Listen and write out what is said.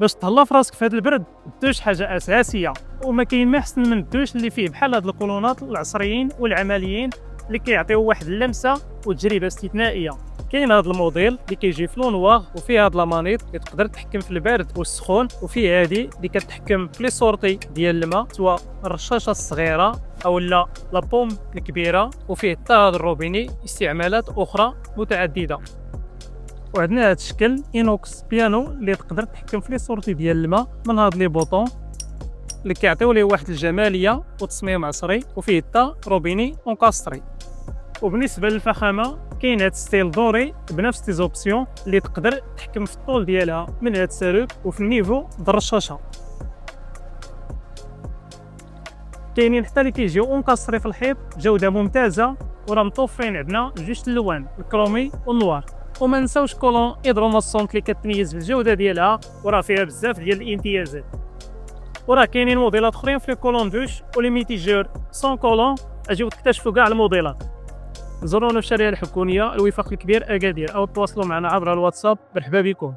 باش تهلا في راسك في هذا البرد الدوش حاجه اساسيه، وما كاين ما احسن من الدوش اللي فيه بحال هاد الكولونات العصريين والعمليين اللي كيعطيو واحد اللمسه وتجربه استثنائيه. كاين هذا الموديل اللي كيجي في لون نوار وفيه هاد لامانيط اللي تقدر تحكم في البارد والسخون، وفيه هادي اللي كتحكم في لي سورتي ديال الماء سواء الرشاشه الصغيره او لا لابوم الكبيره، وفيه حتى هذا الروبيني استعمالات اخرى متعدده. وعندنا هذا الشكل انوكس بيانو اللي تقدر تحكم في لي سورتي ديال الماء من هاد لي بوطون اللي كيعطيو ليه واحد الجماليه وتصميم عصري، وفيه حتى روبيني اونكاستري. وبالنسبه للفخامه كاين هاد ستيل دوري بنفس لي زوبسيون اللي تقدر تحكم في الطول ديالها من هاد السالوك وفي النيفو ديال الرشاشه. كاينين حتى اللي كيجيو اونكاستري في الحيط جوده ممتازه، وراه متوفرين عندنا جوج الالوان الكرومي والنوار. وما نساوش كولون هيدروماسونت اللي كتميز بالجوده ديالها وراه فيها بزاف ديال الامتيازات. وراه كاينين موديلات اخرين في كولون دوش ولي ميتيجور سون كولون. اجيو تكتشفوا كاع الموديلات. زورونا في الشارع الحكوميه الوفاق الكبير اكادير او تواصلوا معنا عبر الواتساب. مرحبا بكم.